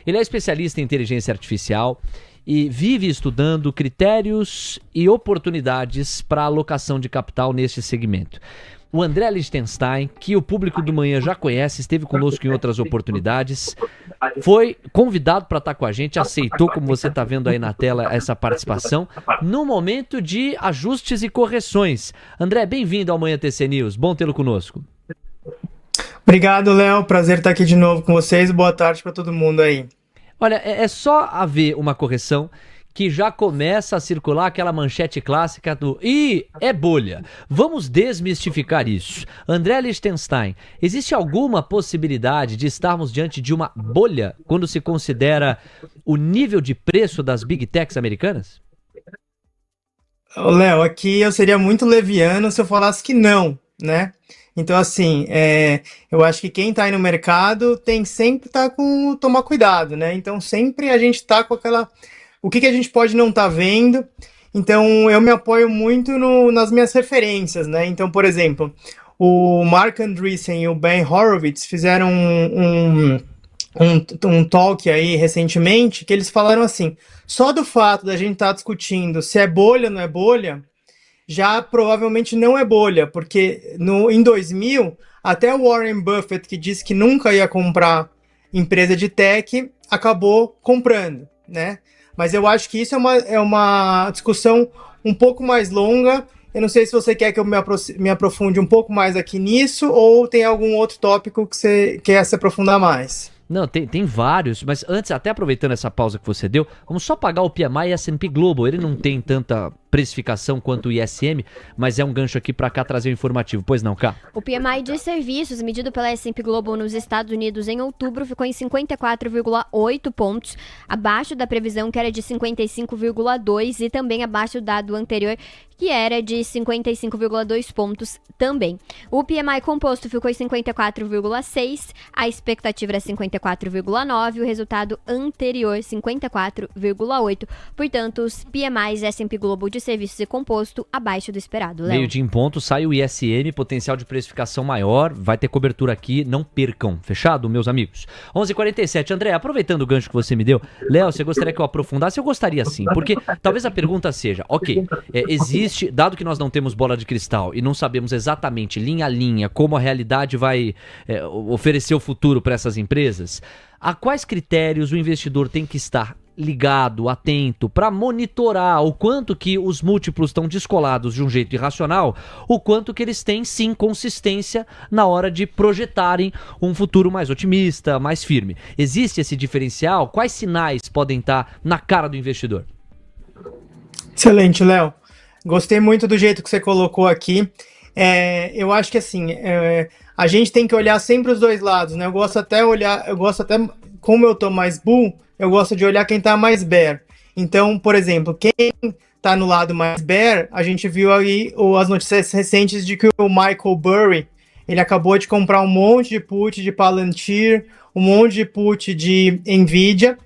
Ele é especialista em inteligência artificial e vive estudando critérios e oportunidades para alocação de capital neste segmento. O André Lichtenstein, que o público do Manhã já conhece, esteve conosco em outras oportunidades, foi convidado para estar com a gente, aceitou, como você está vendo aí na tela, essa participação, no momento de ajustes e correções. André, bem-vindo ao Manhã TC News, bom tê-lo conosco. Obrigado, Léo, prazer estar aqui de novo com vocês, boa tarde para todo mundo aí. Olha, é só haver uma correção que já começa a circular aquela manchete clássica do "Ih, é bolha". Vamos desmistificar isso. André Lichtenstein, existe alguma possibilidade de estarmos diante de uma bolha quando se considera o nível de preço das Big Techs americanas? Léo, aqui eu seria muito leviano se eu falasse que não, né? Então, assim, eu acho que quem está aí no mercado tem sempre tomar cuidado, né? Então, sempre a gente está com aquela... O que a gente pode não estar vendo? Então, eu me apoio muito nas minhas referências, né? Então, por exemplo, o Mark Andreessen e o Ben Horowitz fizeram um talk aí recentemente que eles falaram assim, só do fato da gente estar discutindo se é bolha ou não é bolha, já provavelmente não é bolha, porque em 2000, até o Warren Buffett, que disse que nunca ia comprar empresa de tech, acabou comprando, né? Mas eu acho que isso é uma discussão um pouco mais longa. Eu não sei se você quer que eu me aprofunde um pouco mais aqui nisso, ou tem algum outro tópico que você quer se aprofundar mais. Não, tem vários, mas antes, até aproveitando essa pausa que você deu, vamos só pagar o PMI e S&P Global. Ele não tem tanta precificação quanto o ISM, mas é um gancho aqui para cá trazer o informativo. Pois não, Cá? O PMI de serviços, medido pela S&P Global nos Estados Unidos em outubro, ficou em 54,8 pontos, abaixo da previsão que era de 55,2 e também abaixo do dado anterior, que era de 55,2 pontos também. O PMI composto ficou em 54,6, a expectativa era 54,9, o resultado anterior 54,8. Portanto, os PMIs S&P Global de serviços e composto abaixo do esperado, Léo. Meio dia em ponto, sai o ISM, potencial de precificação maior, vai ter cobertura aqui, não percam. Fechado, meus amigos? 11h47, André, aproveitando o gancho que você me deu, Léo, você gostaria que eu aprofundasse? Eu gostaria sim, porque talvez a pergunta seja, existe, dado que nós não temos bola de cristal e não sabemos exatamente, linha a linha, como a realidade vai oferecer o futuro para essas empresas, a quais critérios o investidor tem que estar ligado, atento, para monitorar o quanto que os múltiplos estão descolados de um jeito irracional, o quanto que eles têm, sim, consistência na hora de projetarem um futuro mais otimista, mais firme. Existe esse diferencial? Quais sinais podem estar na cara do investidor? Excelente, Léo. Gostei muito do jeito que você colocou aqui. Eu acho que assim, a gente tem que olhar sempre os dois lados, né? Eu gosto até, como eu tô mais bull, eu gosto de olhar quem tá mais bear. Então, por exemplo, quem tá no lado mais bear, a gente viu aí as notícias recentes de que o Michael Burry, ele acabou de comprar um monte de put de Palantir, um monte de put de Nvidia.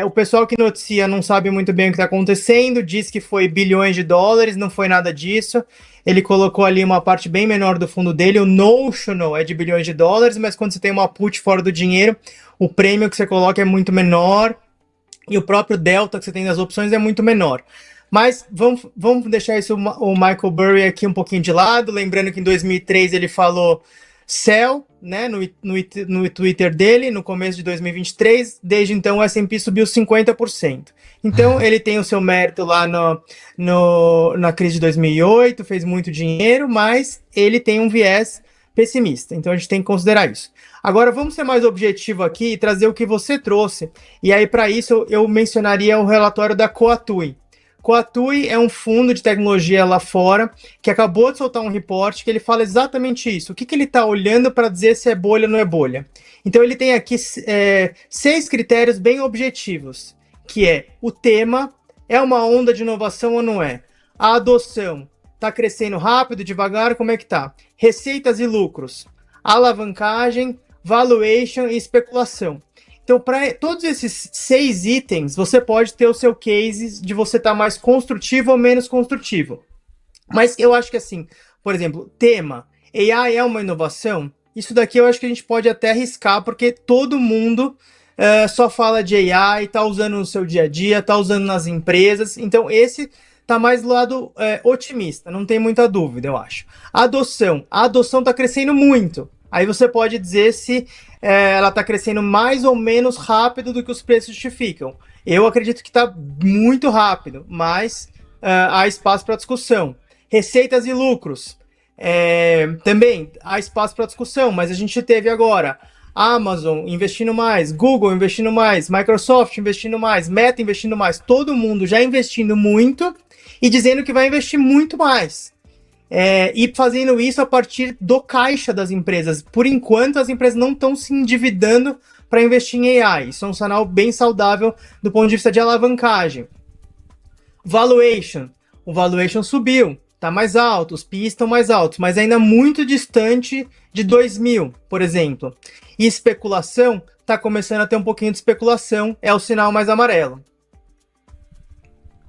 O pessoal que noticia não sabe muito bem o que está acontecendo, diz que foi bilhões de dólares, não foi nada disso. Ele colocou ali uma parte bem menor do fundo dele, o notional é de bilhões de dólares, mas quando você tem uma put fora do dinheiro, o prêmio que você coloca é muito menor e o próprio delta que você tem das opções é muito menor. Mas vamos deixar isso, o Michael Burry aqui um pouquinho de lado, lembrando que em 2003 ele falou sell, né, no Twitter dele, no começo de 2023, desde então o S&P subiu 50%. Então ele tem o seu mérito lá na crise de 2008, fez muito dinheiro, mas ele tem um viés pessimista, então a gente tem que considerar isso. Agora vamos ser mais objetivo aqui e trazer o que você trouxe, e aí para isso eu mencionaria o relatório da Coatue. Coatue é um fundo de tecnologia lá fora que acabou de soltar um report que ele fala exatamente isso. O que ele está olhando para dizer se é bolha ou não é bolha? Então ele tem aqui 6 critérios bem objetivos, que é o tema, é uma onda de inovação ou não é? A adoção, está crescendo rápido, devagar, como é que tá? Receitas e lucros, alavancagem, valuation e especulação. Então, para todos esses 6 itens, você pode ter o seu case de você estar mais construtivo ou menos construtivo. Mas eu acho que assim, por exemplo, tema, AI é uma inovação? Isso daqui eu acho que a gente pode até arriscar, porque todo mundo só fala de AI, está usando no seu dia a dia, está usando nas empresas. Então, esse está mais do lado otimista, não tem muita dúvida, eu acho. A adoção está crescendo muito. Aí você pode dizer se ela está crescendo mais ou menos rápido do que os preços justificam. Eu acredito que está muito rápido, mas há espaço para discussão. Receitas e lucros. Também há espaço para discussão, mas a gente teve agora Amazon investindo mais, Google investindo mais, Microsoft investindo mais, Meta investindo mais, todo mundo já investindo muito e dizendo que vai investir muito mais. E fazendo isso a partir do caixa das empresas. Por enquanto, as empresas não estão se endividando para investir em AI. Isso é um sinal bem saudável do ponto de vista de alavancagem. Valuation. O valuation subiu, está mais alto, os PIs estão mais altos, mas ainda muito distante de 2000, por exemplo. E especulação, está começando a ter um pouquinho de especulação, é o sinal mais amarelo.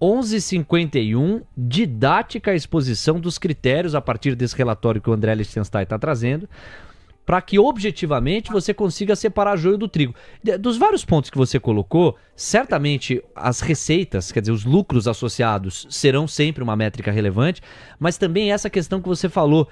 11h51, didática a exposição dos critérios a partir desse relatório que o André Lichtenstein está trazendo, para que objetivamente você consiga separar joio do trigo. Dos vários pontos que você colocou, certamente as receitas, quer dizer, os lucros associados serão sempre uma métrica relevante, mas também essa questão que você falou,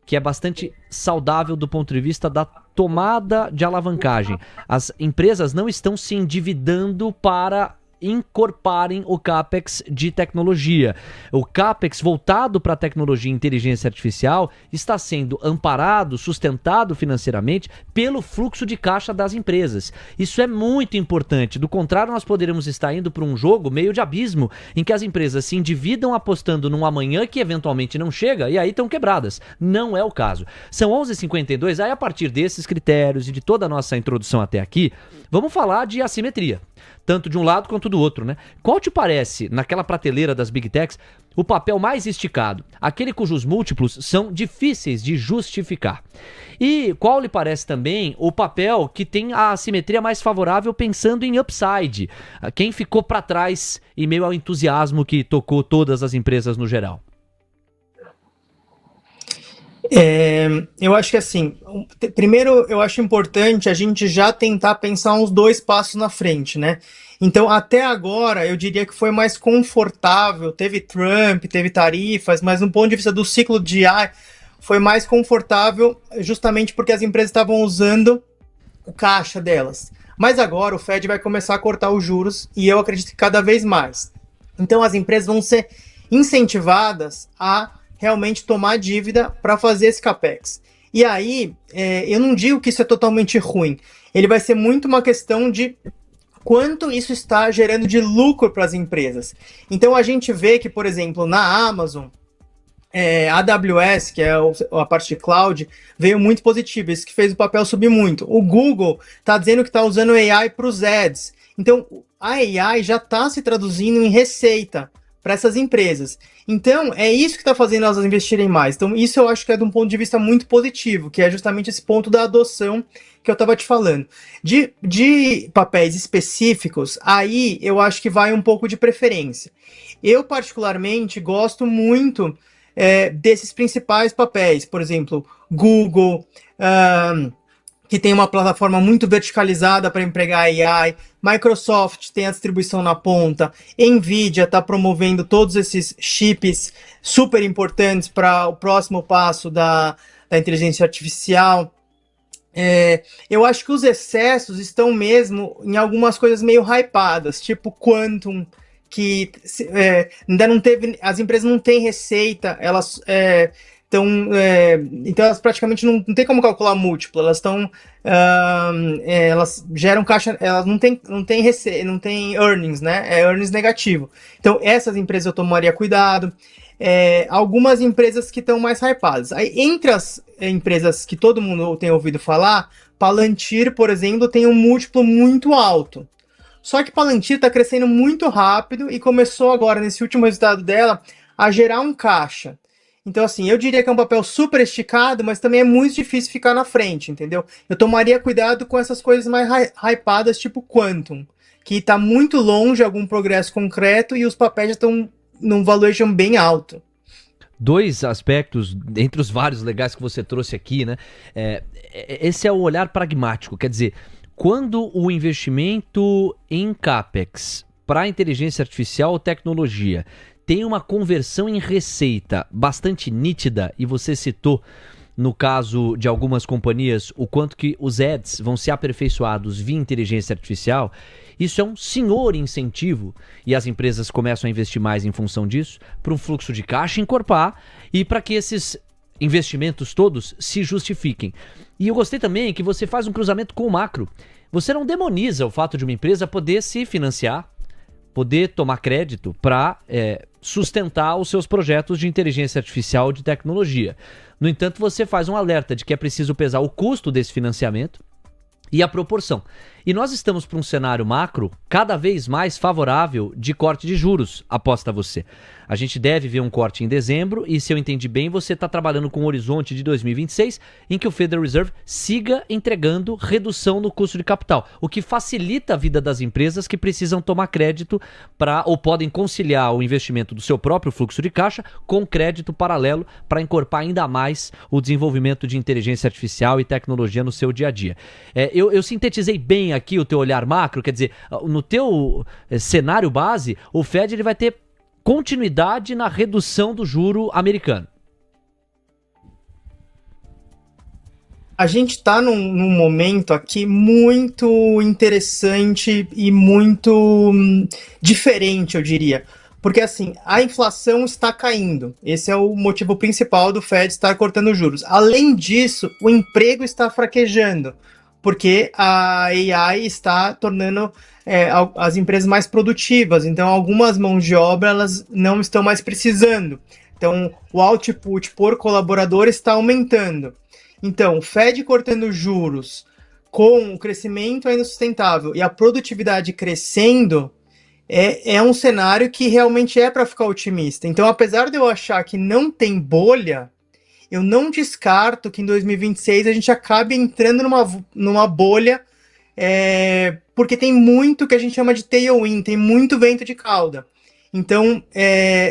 que é bastante saudável do ponto de vista da tomada de alavancagem. As empresas não estão se endividando para incorporarem o CAPEX de tecnologia. O CAPEX voltado para a tecnologia e inteligência artificial está sendo amparado, sustentado financeiramente pelo fluxo de caixa das empresas. Isso é muito importante. Do contrário, nós poderemos estar indo para um jogo meio de abismo, em que as empresas se endividam apostando num amanhã que eventualmente não chega e aí estão quebradas. Não é o caso. São 11h52, aí a partir desses critérios e de toda a nossa introdução até aqui, vamos falar de assimetria. Tanto de um lado quanto do outro, né? Qual te parece, naquela prateleira das Big Techs, o papel mais esticado? Aquele cujos múltiplos são difíceis de justificar. E qual lhe parece também o papel que tem a assimetria mais favorável pensando em upside? Quem ficou para trás em meio ao entusiasmo que tocou todas as empresas no geral? Eu acho que assim, primeiro eu acho importante a gente já tentar pensar uns 2 passos na frente, né? Então, até agora, eu diria que foi mais confortável, teve Trump, teve tarifas, mas no ponto de vista do ciclo de AI, foi mais confortável justamente porque as empresas estavam usando o caixa delas. Mas agora o Fed vai começar a cortar os juros e eu acredito que cada vez mais. Então, as empresas vão ser incentivadas a realmente tomar dívida para fazer esse CAPEX. E aí, eu não digo que isso é totalmente ruim. Ele vai ser muito uma questão de quanto isso está gerando de lucro para as empresas. Então, a gente vê que, por exemplo, na Amazon, a AWS, que é a parte de cloud, veio muito positivo, isso que fez o papel subir muito. O Google está dizendo que está usando AI para os ads. Então, a AI já está se traduzindo em receita para essas empresas. Então, é isso que está fazendo elas investirem mais. Então, isso eu acho que é de um ponto de vista muito positivo, que é justamente esse ponto da adoção que eu estava te falando. De papéis específicos, aí eu acho que vai um pouco de preferência. Eu, particularmente, gosto muito desses principais papéis. Por exemplo, Google, que tem uma plataforma muito verticalizada para empregar AI, Microsoft tem a distribuição na ponta, Nvidia está promovendo todos esses chips super importantes para o próximo passo da inteligência artificial. Eu acho que os excessos estão mesmo em algumas coisas meio hypadas, tipo Quantum, que ainda não teve, as empresas não têm receita, elas... Então elas praticamente não tem como calcular múltiplo, elas geram caixa, elas não tem earnings, né? É earnings negativo. Então essas empresas eu tomaria cuidado. Algumas empresas que estão mais hypadas. Aí, entre as empresas que todo mundo tem ouvido falar, Palantir, por exemplo, tem um múltiplo muito alto. Só que Palantir está crescendo muito rápido e começou agora, nesse último resultado dela, a gerar um caixa. Então, assim, eu diria que é um papel super esticado, mas também é muito difícil ficar na frente, entendeu? Eu tomaria cuidado com essas coisas mais hypadas, tipo Quantum, que está muito longe de algum progresso concreto e os papéis já estão num valuation bem alto. 2 aspectos, entre os vários legais que você trouxe aqui, né? Esse é o olhar pragmático, quer dizer, quando o investimento em CAPEX para inteligência artificial ou tecnologia tem uma conversão em receita bastante nítida, e você citou, no caso de algumas companhias, o quanto que os ads vão ser aperfeiçoados via inteligência artificial, isso é um senhor incentivo, e as empresas começam a investir mais em função disso, para um fluxo de caixa encorpar e para que esses investimentos todos se justifiquem. E eu gostei também que você faz um cruzamento com o macro. Você não demoniza o fato de uma empresa poder se financiar, poder tomar crédito para sustentar os seus projetos de inteligência artificial, de tecnologia. No entanto, você faz um alerta de que é preciso pesar o custo desse financiamento e a proporção. E nós estamos para um cenário macro cada vez mais favorável de corte de juros, aposta você. A gente deve ver um corte em dezembro e, se eu entendi bem, você está trabalhando com um horizonte de 2026 em que o Federal Reserve siga entregando redução no custo de capital, o que facilita a vida das empresas que precisam tomar crédito ou podem conciliar o investimento do seu próprio fluxo de caixa com crédito paralelo para encorpar ainda mais o desenvolvimento de inteligência artificial e tecnologia no seu dia a dia. Eu sintetizei bem aqui o teu olhar macro, quer dizer, no teu cenário base, o Fed ele vai ter continuidade na redução do juro americano. A gente está num momento aqui muito interessante e muito diferente, eu diria. Porque, assim, a inflação está caindo. Esse é o motivo principal do Fed estar cortando juros. Além disso, o emprego está fraquejando, porque a AI está tornando as empresas mais produtivas. Então, algumas mãos de obra elas não estão mais precisando. Então, o output por colaborador está aumentando. Então, o Fed cortando juros com o crescimento ainda sustentável e a produtividade crescendo é um cenário que realmente é para ficar otimista. Então, apesar de eu achar que não tem bolha, eu não descarto que em 2026 a gente acabe entrando numa bolha, porque tem muito que a gente chama de tailwind, tem muito vento de cauda. Então,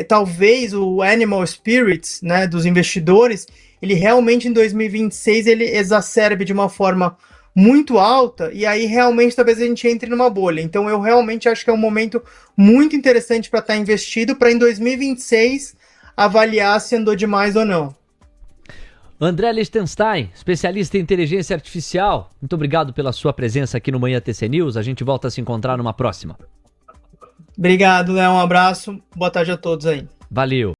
talvez o animal spirits, né, dos investidores, ele realmente em 2026 ele exacerbe de uma forma muito alta, e aí realmente talvez a gente entre numa bolha. Então eu realmente acho que é um momento muito interessante para estar investido, para em 2026 avaliar se andou demais ou não. André Lichtenstein, especialista em inteligência artificial, muito obrigado pela sua presença aqui no Manhã TC News. A gente volta a se encontrar numa próxima. Obrigado, Léo. Um abraço. Boa tarde a todos aí. Valeu.